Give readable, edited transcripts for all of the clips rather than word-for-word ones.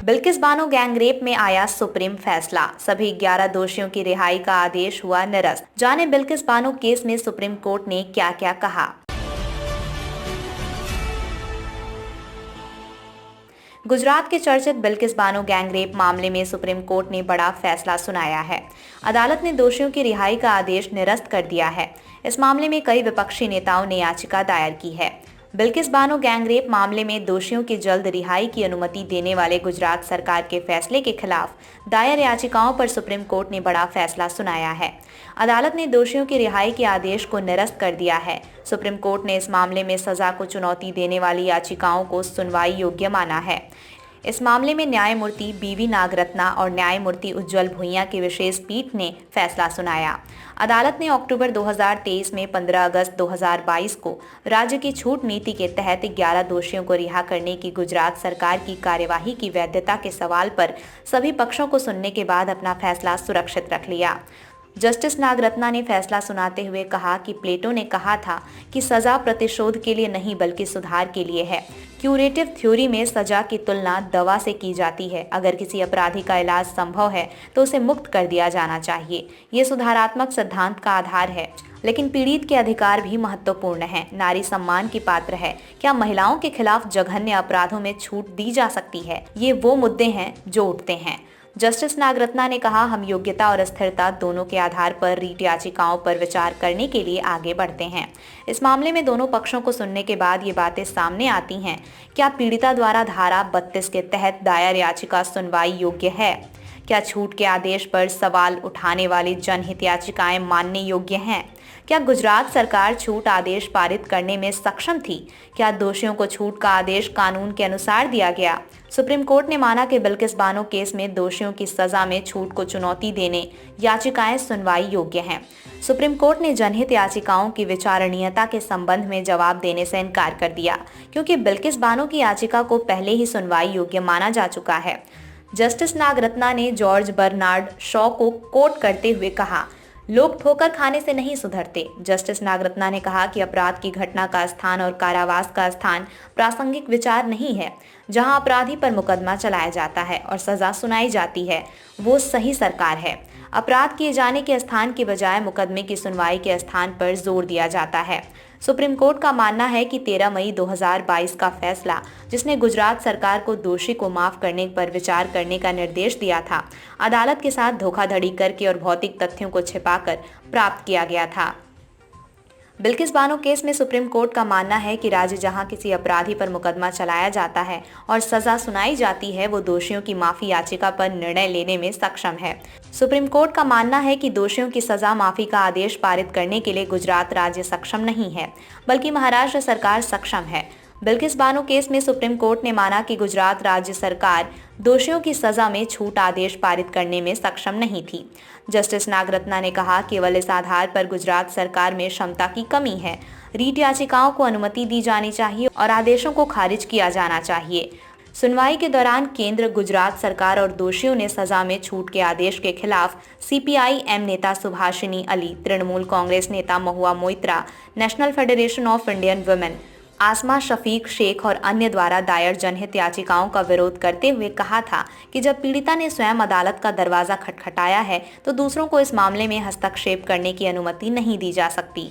Bilkis Bano gangrape में आया supreme फैसला, सभी 11 दोषियों की रिहाई का आदेश हुआ निरस्त। जाने बिल्किस बानो केस में सुप्रीम कोर्ट ने क्या क्या कहा। गुजरात के चर्चित बिल्किस बानो गैंगरेप मामले में सुप्रीम कोर्ट ने बड़ा फैसला सुनाया है। अदालत ने दोषियों की रिहाई का आदेश निरस्त कर दिया है। इस मामले में कई विपक्षी नेताओं ने याचिका दायर की है। बिल्किस बानो गैंगरेप मामले में दोषियों की जल्द रिहाई की अनुमति देने वाले गुजरात सरकार के फैसले के खिलाफ दायर याचिकाओं पर सुप्रीम कोर्ट ने बड़ा फैसला सुनाया है। अदालत ने दोषियों की रिहाई के आदेश को निरस्त कर दिया है। सुप्रीम कोर्ट ने इस मामले में सजा को चुनौती देने वाली याचिकाओं को सुनवाई योग्य माना है। इस मामले में न्यायमूर्ति बीवी नागरत्ना और न्यायमूर्ति उज्जवल भुइयां की विशेष पीठ ने फैसला सुनाया। अदालत ने अक्टूबर 2023 में 15 अगस्त 2022 को राज्य की छूट नीति के तहत 11 दोषियों को रिहा करने की गुजरात सरकार की कार्यवाही की वैधता के सवाल पर सभी पक्षों को सुनने के बाद अपना फैसला सुरक्षित रख लिया। जस्टिस नागरत्ना ने फैसला सुनाते हुए कहा कि प्लेटो ने कहा था कि सजा प्रतिशोध के लिए नहीं बल्कि सुधार के लिए है। क्यूरेटिव थ्योरी में सजा की तुलना दवा से की जाती है। अगर किसी अपराधी का इलाज संभव है तो उसे मुक्त कर दिया जाना चाहिए। ये सुधारात्मक सिद्धांत का आधार है। लेकिन पीड़ित के अधिकार भी महत्वपूर्ण हैं। नारी सम्मान की पात्र है। क्या महिलाओं के खिलाफ जघन्य अपराधों में छूट दी जा सकती है? ये वो मुद्दे हैं जो उठते हैं। जस्टिस नागरत्ना ने कहा, हम योग्यता और स्थिरता दोनों के आधार पर रीट याचिकाओं पर विचार करने के लिए आगे बढ़ते हैं। इस मामले में दोनों पक्षों को सुनने के बाद ये बातें सामने आती हैं। क्या पीड़िता द्वारा धारा 32 के तहत दायर याचिका सुनवाई योग्य है? क्या छूट के आदेश पर सवाल उठाने वाली जनहित याचिकाएं मानने योग्य हैं? क्या गुजरात सरकार छूट आदेश पारित करने में सक्षम थी? क्या दोषियों को छूट का आदेश कानून के अनुसार दिया गया? सुप्रीम कोर्ट ने माना कि बिल्किस बानो केस में दोषियों की सजा में छूट को चुनौती देने याचिकाएं सुनवाई योग्य हैं। सुप्रीम कोर्ट ने जनहित याचिकाओं की विचारणीयता के संबंध में जवाब देने से इनकार कर दिया, क्योंकि बिल्किस बानो की याचिका को पहले ही सुनवाई योग्य माना जा चुका है। जस्टिस नागरत्ना ने जॉर्ज बर्नार्ड शॉ को कोट करते हुए कहा, लोग ठोकर खाने से नहीं सुधरते। जस्टिस नागरत्ना ने कहा कि अपराध की घटना का स्थान और कारावास का स्थान प्रासंगिक विचार नहीं है। जहां अपराधी पर मुकदमा चलाया जाता है और सजा सुनाई जाती है, वो सही सरकार है। अपराध किए जाने के स्थान की बजाय मुकदमे की सुनवाई के स्थान पर जोर दिया जाता है। सुप्रीम कोर्ट का मानना है कि 13 मई 2022 का फैसला, जिसने गुजरात सरकार को दोषी को माफ करने पर विचार करने का निर्देश दिया था, अदालत के साथ धोखाधड़ी करके और भौतिक तथ्यों को छिपाकर प्राप्त किया गया था। बिल्किस बानो केस में सुप्रीम कोर्ट का मानना है कि राज्य जहां किसी अपराधी पर मुकदमा चलाया जाता है और सजा सुनाई जाती है, वो दोषियों की माफी याचिका पर निर्णय लेने में सक्षम है। सुप्रीम कोर्ट का मानना है कि दोषियों की सजा माफी का आदेश पारित करने के लिए गुजरात राज्य सक्षम नहीं है, बल्कि महाराष्ट्र सरकार सक्षम है। बिल्किस बानो केस में सुप्रीम कोर्ट ने माना कि गुजरात राज्य सरकार दोषियों की सजा में छूट आदेश पारित करने में सक्षम नहीं थी। जस्टिस नागरत्ना ने कहा, केवल इस आधार पर गुजरात सरकार में क्षमता की कमी है। रीट याचिकाओं को अनुमति दी जानी चाहिए और आदेशों को खारिज किया जाना चाहिए। सुनवाई के दौरान केंद्र, गुजरात सरकार और दोषियों ने सजा में छूट के आदेश के खिलाफ CPI-M नेता सुभाषिनी अली, तृणमूल कांग्रेस नेता Mahua Moitra, National Federation of Indian Women, Asma Shafiq Sheikh और अन्य द्वारा दायर जनहित याचिकाओं का विरोध करते हुए कहा था कि जब पीड़िता ने स्वयं अदालत का दरवाजा खटखटाया है तो दूसरों को इस मामले में हस्तक्षेप करने की अनुमति नहीं दी जा सकती।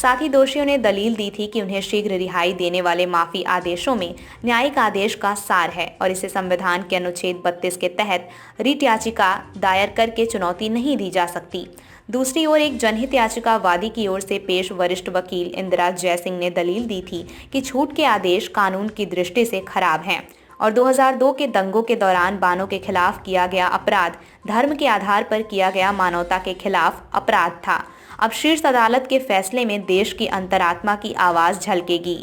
साथ ही दोषियों ने दलील दी थी कि उन्हें शीघ्र रिहाई देने वाले माफी आदेशों में न्यायिक आदेश का सार है और इसे संविधान के अनुच्छेद 32 के तहत रीट याचिका दायर करके चुनौती नहीं दी जा सकती। दूसरी ओर एक जनहित याचिका वादी की ओर से पेश वरिष्ठ वकील इंदिरा जयसिंह ने दलील दी थी कि छूट के आदेश कानून की दृष्टि से खराब हैं और 2002 के दंगों के दौरान बानो के खिलाफ किया गया अपराध धर्म के आधार पर किया गया मानवता के खिलाफ अपराध था। अब शीर्ष अदालत के फैसले में देश की अंतरात्मा की आवाज झलकेगी।